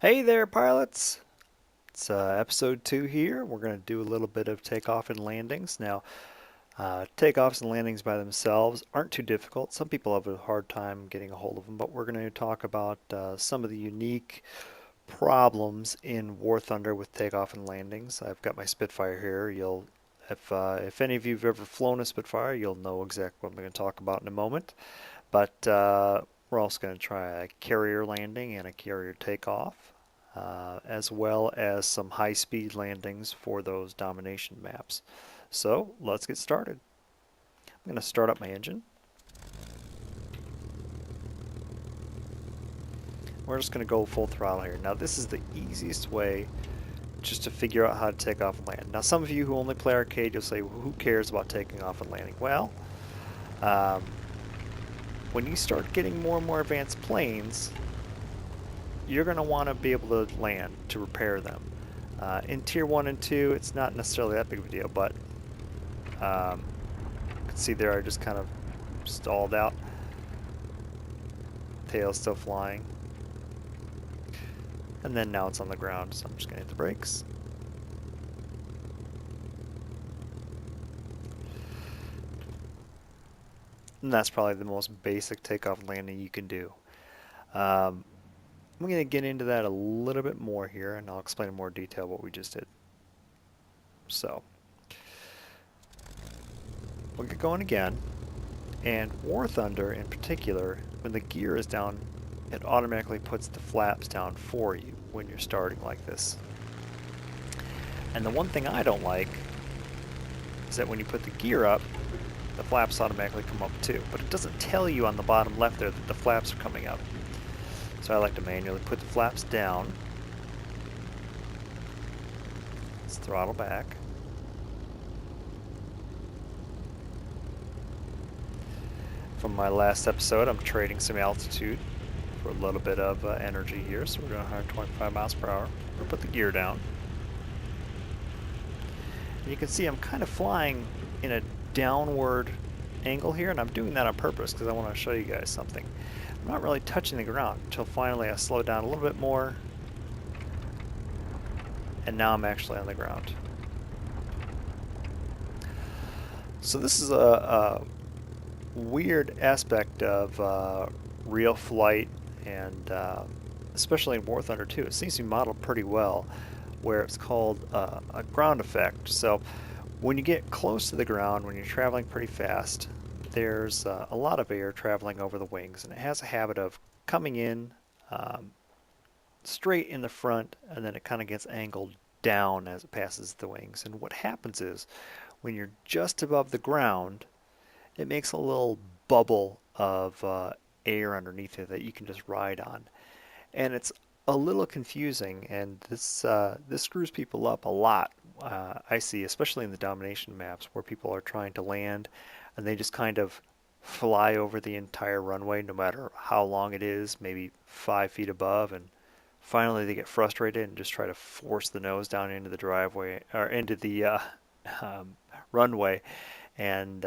Hey there, pilots! It's episode 2 here. We're going to do a little bit of takeoff and landings. Now, takeoffs and landings by themselves aren't too difficult. Some people have a hard time getting a hold of them, but we're going to talk about some of the unique problems in War Thunder with takeoff and landings. I've got my Spitfire here. If any of you have ever flown a Spitfire, you'll know exactly what I'm going to talk about in a moment. But we're also going to try a carrier landing and a carrier takeoff, as well as some high-speed landings for those domination maps. So let's get started. I'm going to start up my engine. We're just going to go full throttle here. Now this is the easiest way just to figure out how to take off and land. Now some of you who only play arcade, you'll say, well, who cares about taking off and landing? Well, when you start getting more and more advanced planes, you're going to want to be able to land to repair them. In Tier 1 and 2, it's not necessarily that big of a deal, but you can see there I just kind of stalled out. Tail's still flying. And then now it's on the ground, so I'm just going to hit the brakes. And that's probably the most basic takeoff and landing you can do. I'm going to get into that a little bit more here, and I'll explain in more detail what we just did. So, we'll get going again. And War Thunder in particular, when the gear is down, it automatically puts the flaps down for you when you're starting like this. And the one thing I don't like is that when you put the gear up, the flaps automatically come up too. But it doesn't tell you on the bottom left there that the flaps are coming up. So I like to manually put the flaps down. Let's throttle back. From my last episode, I'm trading some altitude for a little bit of energy here. So we're going 125 miles per hour. We'll put the gear down. And you can see I'm kind of flying in a downward angle here, and I'm doing that on purpose because I want to show you guys something. I'm not really touching the ground until finally I slow down a little bit more, and now I'm actually on the ground. So this is a weird aspect of real flight, and especially in War Thunder 2. It seems to be modeled pretty well, where it's called a ground effect. So when you get close to the ground, when you're traveling pretty fast, there's a lot of air traveling over the wings, and it has a habit of coming in straight in the front, and then it kind of gets angled down as it passes the wings. And what happens is, when you're just above the ground, it makes a little bubble of air underneath it that you can just ride on. And it's a little confusing, and this screws people up a lot. I see, especially in the domination maps, where people are trying to land and they just kind of fly over the entire runway, no matter how long it is, maybe 5 feet above, and finally they get frustrated and just try to force the nose down into the driveway or into the runway, and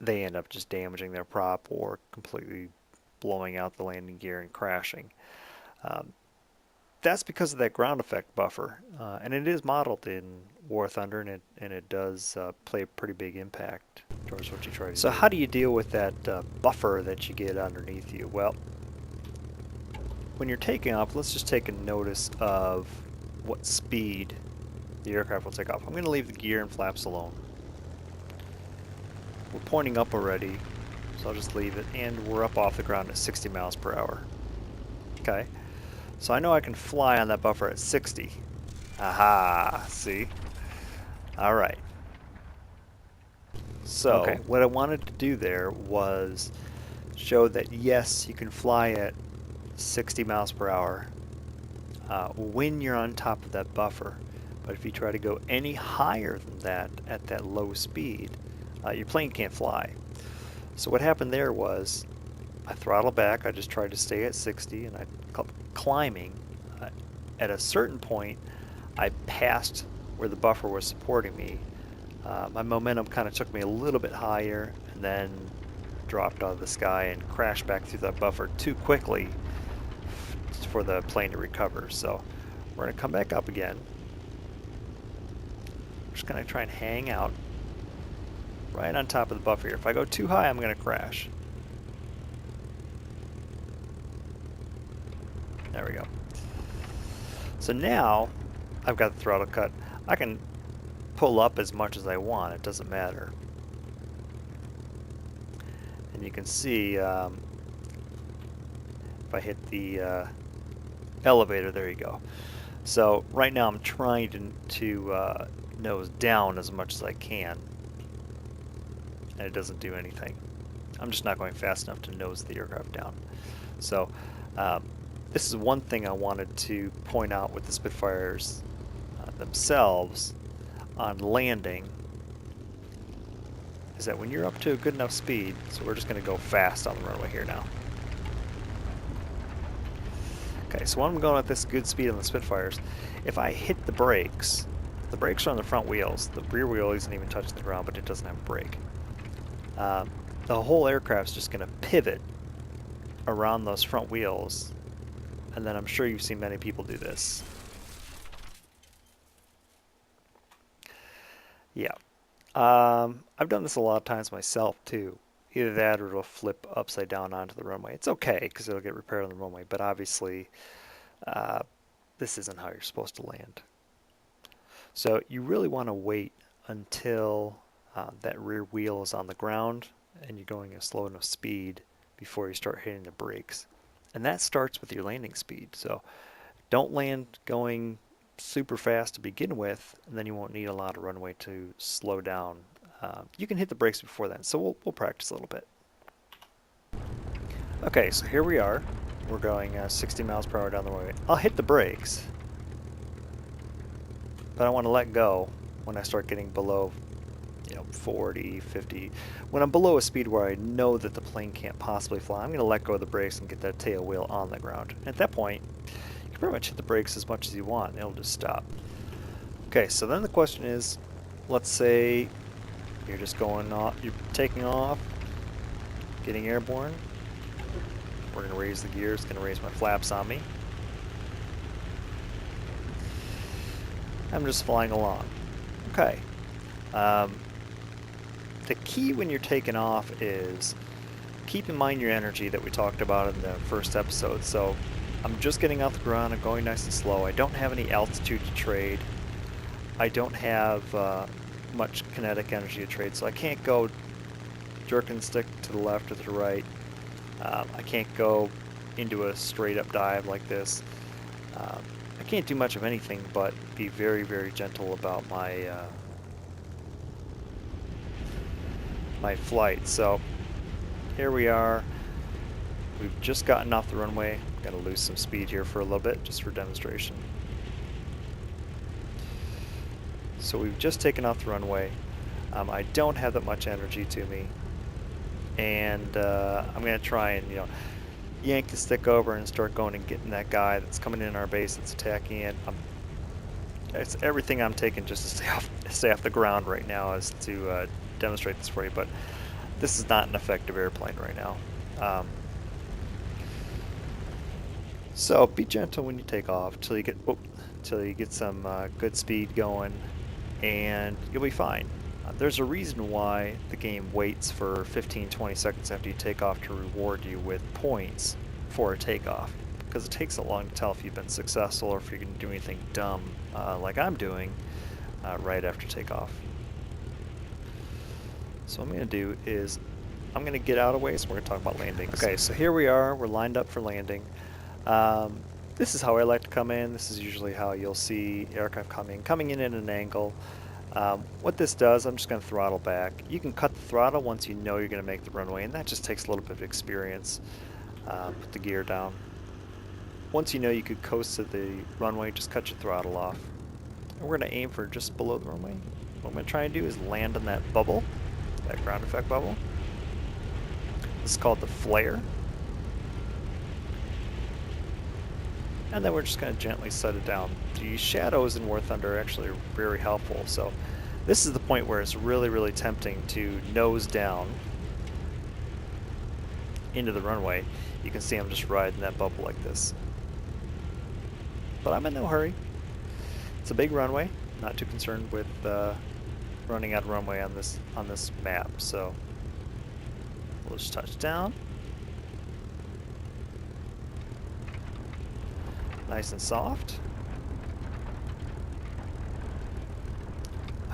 they end up just damaging their prop or completely blowing out the landing gear and crashing. That's because of that ground effect buffer, and it is modeled in War Thunder, and it does play a pretty big impact towards what you try to do. So how do you deal with that buffer that you get underneath you? Well, when you're taking off, let's just take a notice of what speed the aircraft will take off. I'm going to leave the gear and flaps alone. We're pointing up already, so I'll just leave it, and we're up off the ground at 60 miles per hour. Okay. So I know I can fly on that buffer at 60. Aha, see? Alright. So, what I wanted to do there was show that yes, you can fly at 60 miles per hour when you're on top of that buffer. But if you try to go any higher than that at that low speed, your plane can't fly. So what happened there was, I throttled back, I just tried to stay at 60, and I kept climbing. At a certain point, I passed where the buffer was supporting me. My momentum kind of took me a little bit higher, and then dropped out of the sky and crashed back through that buffer too quickly for the plane to recover. So we're going to come back up again. We're just going to try and hang out right on top of the buffer here. If I go too high, I'm going to crash. There we go. So now I've got the throttle cut. I can pull up as much as I want. It doesn't matter. And you can see if I hit the elevator, there you go. So right now I'm trying to nose down as much as I can, and it doesn't do anything. I'm just not going fast enough to nose the aircraft down. So this is one thing I wanted to point out with the Spitfires themselves on landing, is that when you're up to a good enough speed, so we're just going to go fast on the runway here now. Okay, so when I'm going at this good speed on the Spitfires, if I hit the brakes are on the front wheels. The rear wheel isn't even touching the ground, but it doesn't have a brake. The whole aircraft's just going to pivot around those front wheels, and then I'm sure you've seen many people do this. Yeah. I've done this a lot of times myself too. Either that or it'll flip upside down onto the runway. It's okay because it'll get repaired on the runway, but obviously this isn't how you're supposed to land. So you really want to wait until that rear wheel is on the ground and you're going a slow enough speed before you start hitting the brakes. And that starts with your landing speed. So don't land going super fast to begin with, and then you won't need a lot of runway to slow down. You can hit the brakes before then, so we'll practice a little bit. Okay, so here we are. We're going 60 miles per hour down the runway. I'll hit the brakes, but I want to let go when I start getting below 40, 50. When I'm below a speed where I know that the plane can't possibly fly, I'm going to let go of the brakes and get that tail wheel on the ground. At that point, you can pretty much hit the brakes as much as you want and it'll just stop. Okay, so then the question is, let's say you're just going off, you're taking off, getting airborne. We're going to raise the gears, going to raise my flaps on me. I'm just flying along. Okay. The key when you're taking off is keep in mind your energy that we talked about in the first episode. So I'm just getting off the ground, I'm going nice and slow. I don't have any altitude to trade. I don't have much kinetic energy to trade, so I can't go jerk and stick to the left or to the right. I can't go into a straight up dive like this. I can't do much of anything but be very, very gentle about my my flight. So here we are. We've just gotten off the runway. Got to lose some speed here for a little bit, just for demonstration. So we've just taken off the runway. I don't have that much energy to me, and I'm going to try and yank the stick over and start going and getting that guy that's coming in our base that's attacking it. It's everything I'm taking just to stay off the ground right now is to demonstrate this for you, but this is not an effective airplane right now. So be gentle when you take off till you get some good speed going, and you'll be fine. There's a reason why the game waits for 15-20 seconds after you take off to reward you with points for a takeoff, because it takes so long to tell if you've been successful or if you're going to do anything dumb like I'm doing right after takeoff. So what I'm going to do is I'm going to get out of the way, so we're going to talk about landing. Okay, so here we are. We're lined up for landing. This is how I like to come in. This is usually how you'll see aircraft coming in at an angle. What this does, I'm just going to throttle back. You can cut the throttle once you know you're going to make the runway, and that just takes a little bit of experience. Put the gear down. Once you know you could coast to the runway, just cut your throttle off. And we're going to aim for just below the runway. What I'm going to try and do is land on that bubble, that ground effect bubble. This is called the flare. And then we're just going to gently set it down. The shadows in War Thunder actually are very helpful. So this is the point where it's really, really tempting to nose down into the runway. You can see I'm just riding that bubble like this. but I'm in no hurry. It's a big runway. Not too concerned with running out of runway on this map. So we'll just touch down. Nice and soft.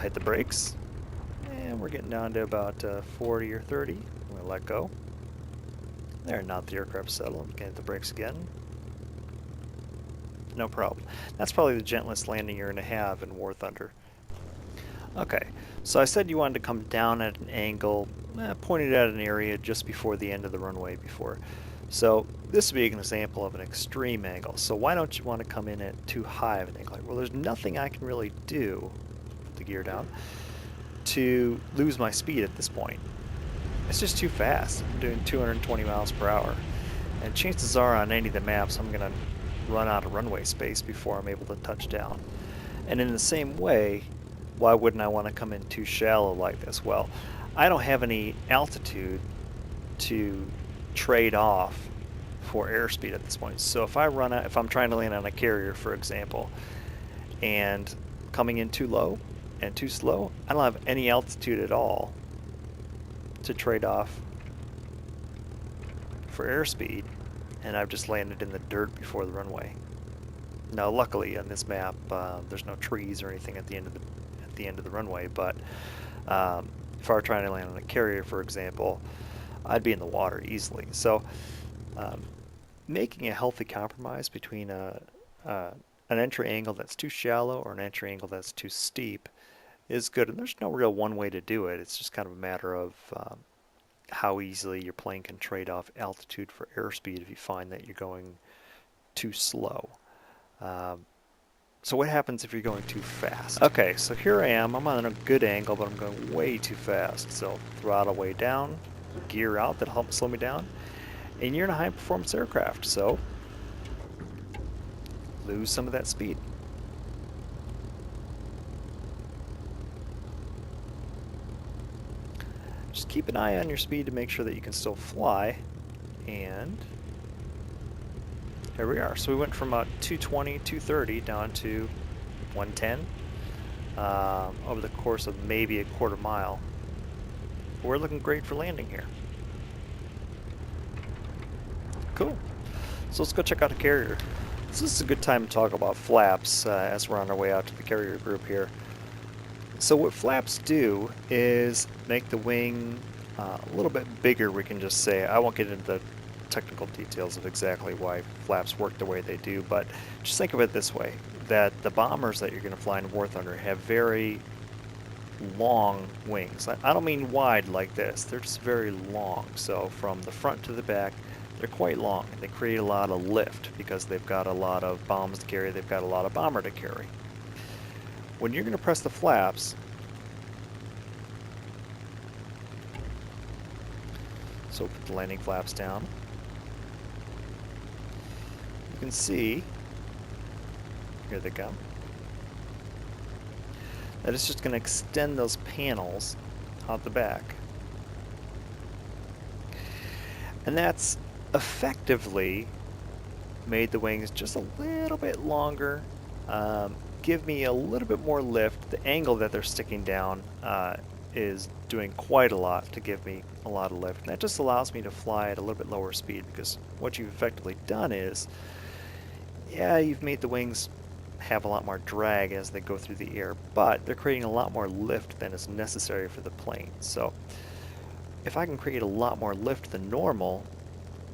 Hit the brakes, and we're getting down to about 40 or 30. I'm going to let go. There, now the aircraft settle. I'm going to hit the brakes again. No problem. That's probably the gentlest landing you're going to have in War Thunder. Okay, so I said you wanted to come down at an angle, pointed at an area just before the end of the runway before. So this would be an example of an extreme angle. So why don't you want to come in at too high of an angle? Well, there's nothing I can really do, put the gear down, to lose my speed at this point. It's just too fast. I'm doing 220 miles per hour. And chances are on any of the maps I'm going to run out of runway space before I'm able to touch down. And in the same way, why wouldn't I want to come in too shallow like this? Well, I don't have any altitude to trade off for airspeed at this point. So if I'm trying to land on a carrier, for example, and coming in too low and too slow, I don't have any altitude at all to trade off for airspeed, and I've just landed in the dirt before the runway. Now, luckily on this map, there's no trees or anything at the end of the runway. But if I were trying to land on a carrier, for example, I'd be in the water easily. So, making a healthy compromise between an entry angle that's too shallow or an entry angle that's too steep is good. And there's no real one way to do it. It's just kind of a matter of how easily your plane can trade off altitude for airspeed if you find that you're going too slow. So what happens if you're going too fast? Okay, so here I am. I'm on a good angle, but I'm going way too fast. So throttle way down, gear out, that'll help slow me down. And you're in a high performance aircraft, so lose some of that speed. Just keep an eye on your speed to make sure that you can still fly. And here we are. So we went from 220, 230 down to 110 over the course of maybe a quarter mile. We're looking great for landing here. Cool. So let's go check out a carrier. So this is a good time to talk about flaps as we're on our way out to the carrier group here. So what flaps do is make the wing a little bit bigger, we can just say. I won't get into the technical details of exactly why flaps work the way they do, but just think of it this way, that the bombers that you're going to fly in War Thunder have very long wings. I don't mean wide like this, they're just very long. So from the front to the back, they're quite long, and they create a lot of lift because they've got a lot of bombs to carry, they've got a lot of bomber to carry. When you're going to press the flaps, so put the landing flaps down, you can see, here they go, that it's just going to extend those panels out the back. And that's effectively made the wings just a little bit longer, give me a little bit more lift. The angle that they're sticking down is doing quite a lot to give me a lot of lift. And that just allows me to fly at a little bit lower speed, because what you've effectively done is, yeah, you've made the wings have a lot more drag as they go through the air, but they're creating a lot more lift than is necessary for the plane. So if I can create a lot more lift than normal,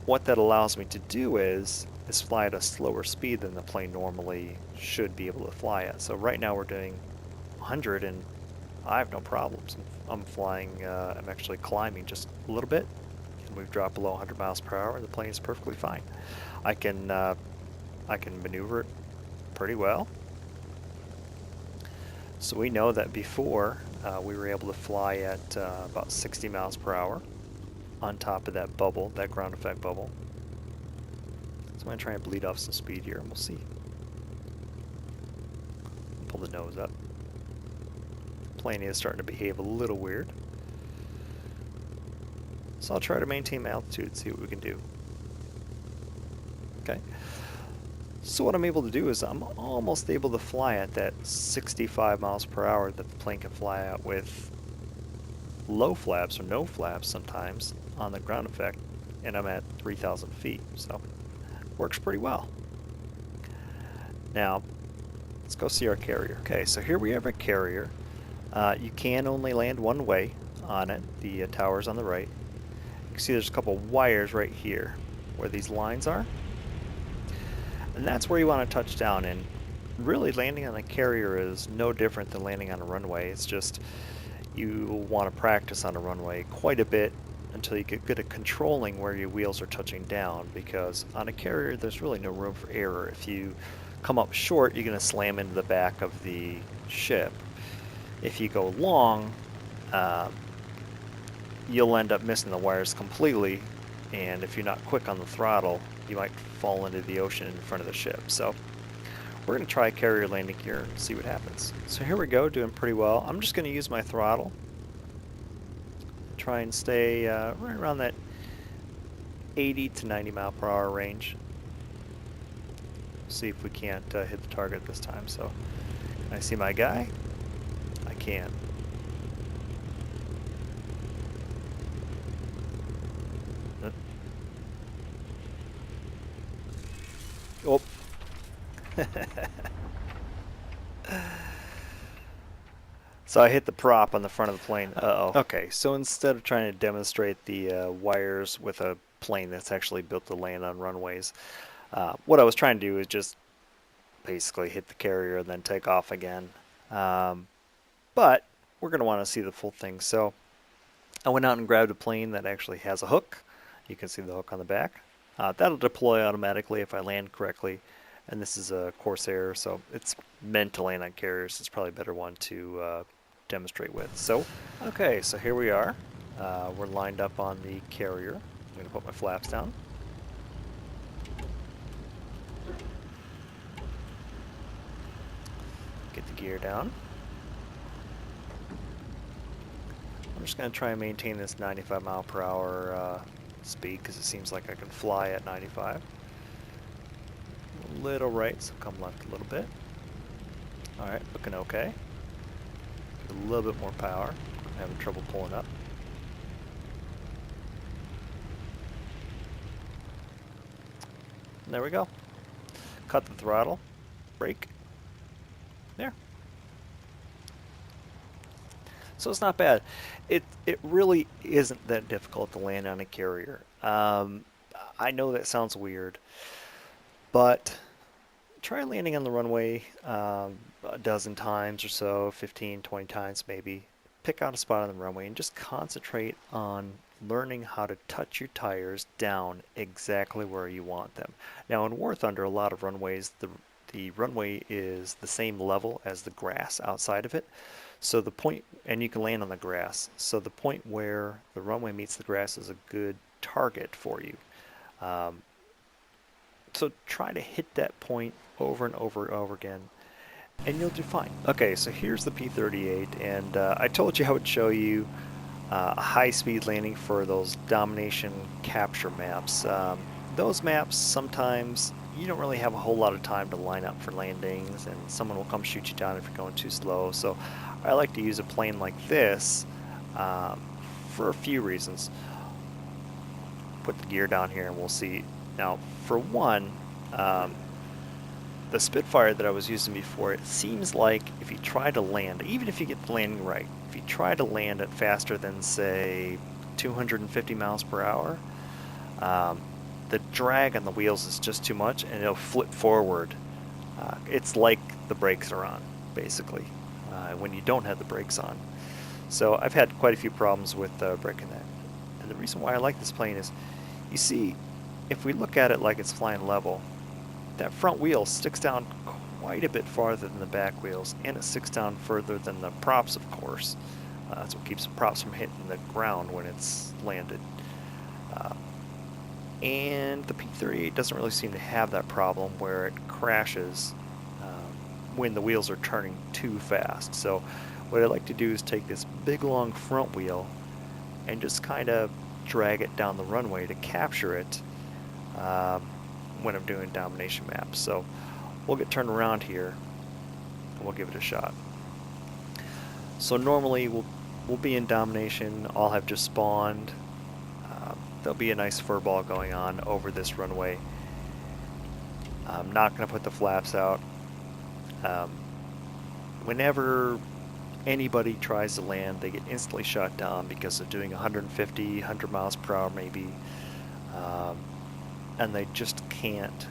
what that allows me to do is fly at a slower speed than the plane normally should be able to fly at. So right now we're doing 100 and I have no problems. I'm flying, I'm actually climbing just a little bit, and we've dropped below 100 miles per hour, and the plane is perfectly fine. I can maneuver it pretty well. So we know that before we were able to fly at about 60 miles per hour on top of that bubble, that ground effect bubble. So I'm going to try and bleed off some speed here, and we'll see. Pull the nose up. Plane is starting to behave a little weird. So I'll try to maintain my altitude and see what we can do. Okay. So what I'm able to do is I'm almost able to fly at that 65 miles per hour that the plane can fly at with low flaps or no flaps sometimes on the ground effect, and I'm at 3,000 feet, so works pretty well. Now, let's go see our carrier. Okay, so here we have a carrier. You can only land one way on it. The tower's on the right. You can see there's a couple wires right here where these lines are. And that's where you want to touch down. And really landing on a carrier is no different than landing on a runway. It's just you want to practice on a runway quite a bit until you get good at controlling where your wheels are touching down, because on a carrier there's really no room for error. If you come up short, you're going to slam into the back of the ship. If you go long, you'll end up missing the wires completely, and if you're not quick on the throttle, you might fall into the ocean in front of the ship. So we're going to try carrier landing here and see what happens. So here we go, doing pretty well. I'm just going to use my throttle, try and stay right around that 80 to 90 mile per hour range. See if we can't hit the target this time. So can I see my guy? I can. Oh. So I hit the prop on the front of the plane. Uh-oh. Okay, so instead of trying to demonstrate the wires with a plane that's actually built to land on runways, what I was trying to do is just basically hit the carrier and then take off again. But we're going to want to see the full thing. So I went out and grabbed a plane that actually has a hook. You can see the hook on the back. That'll deploy automatically if I land correctly. And this is a Corsair, so it's meant to land on carriers. It's probably a better one to demonstrate with. So, okay, so here we are. We're lined up on the carrier. I'm going to put my flaps down. Get the gear down. I'm just going to try and maintain this 95 mile per hour speed, because it seems like I can fly at 95. A little right, so come left a little bit. Alright, looking okay. A little bit more power. I'm having trouble pulling up. And there we go. Cut the throttle. Brake. There. So it's not bad. It really isn't that difficult to land on a carrier. I know that sounds weird, but try landing on the runway a dozen times or so, 15, 20 times maybe. Pick out a spot on the runway and just concentrate on learning how to touch your tires down exactly where you want them. Now in War Thunder, a lot of runways, the runway is the same level as the grass outside of it. So the point, and you can land on the grass, so the point where the runway meets the grass is a good target for you. So try to hit that point over and over and over again, and you'll do fine. Okay, so here's the P-38, and I told you I would show you a high-speed landing for those domination capture maps. Those maps, sometimes you don't really have a whole lot of time to line up for landings, and someone will come shoot you down if you're going too slow. So I like to use a plane like this for a few reasons. Put the gear down here and we'll see. Now, for one, the Spitfire that I was using before, it seems like if you try to land, even if you get the landing right, if you try to land at faster than, say, 250 miles per hour, the drag on the wheels is just too much and it'll flip forward. It's like the brakes are on, basically, when you don't have the brakes on. So I've had quite a few problems with braking that. And the reason why I like this plane is, you see, if we look at it like it's flying level, that front wheel sticks down quite a bit farther than the back wheels, and it sticks down further than the props, of course. That's what keeps the props from hitting the ground when it's landed. And the P-38 doesn't really seem to have that problem where it crashes when the wheels are turning too fast. So what I like to do is take this big long front wheel and just kind of drag it down the runway to capture it. when I'm doing domination maps. So we'll get turned around here and we'll give it a shot. So normally we'll be in domination. I'll have just spawned. There'll be a nice fur ball going on over this runway. I'm not going to put the flaps out. Whenever anybody tries to land, they get instantly shot down because they're doing 150, 100 miles per hour maybe, and they just can't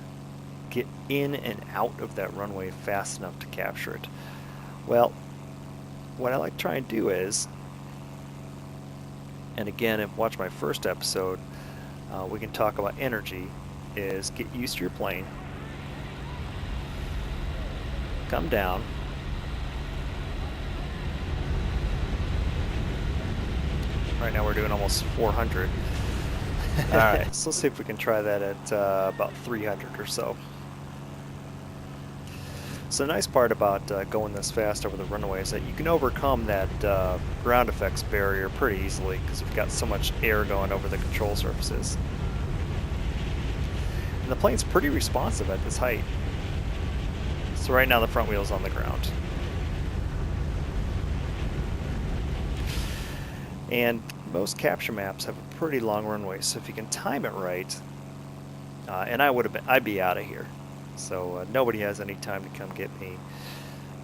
get in and out of that runway fast enough to capture it. Well, what I like to try and do is, and again, if you watch my first episode, we can talk about energy, is get used to your plane, come down, right now we're doing almost 400. All right, so let's see if we can try that at about 300 or so. So the nice part about going this fast over the runway is that you can overcome that ground effects barrier pretty easily because you've got so much air going over the control surfaces. And the plane's pretty responsive at this height. So right now the front wheel's on the ground. And most capture maps have a pretty long runway, so if you can time it right, and I'd be out of here. So nobody has any time to come get me.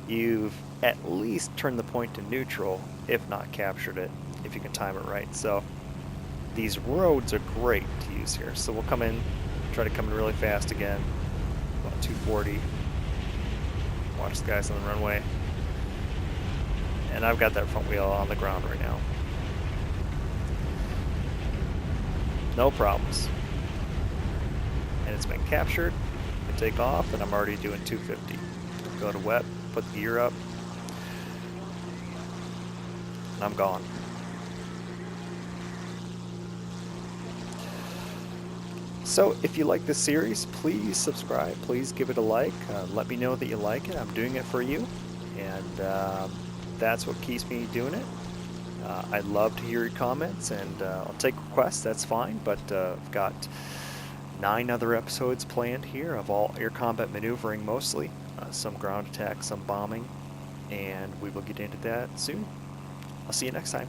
You've at least turned the point to neutral, if not captured it, if you can time it right. So these roads are great to use here. So we'll come in, try to come in really fast again, about 240. Watch the guys on the runway. And I've got that front wheel on the ground right now. No problems. And it's been captured. I take off, and I'm already doing 250. Go to wet, put the gear up, and I'm gone. So if you like this series, please subscribe. Please give it a like. Let me know that you like it. I'm doing it for you, and that's what keeps me doing it. I'd love to hear your comments, and I'll take requests. That's fine, but I've got 9 other episodes planned here of all air combat maneuvering mostly, some ground attack, some bombing, and we will get into that soon. I'll see you next time.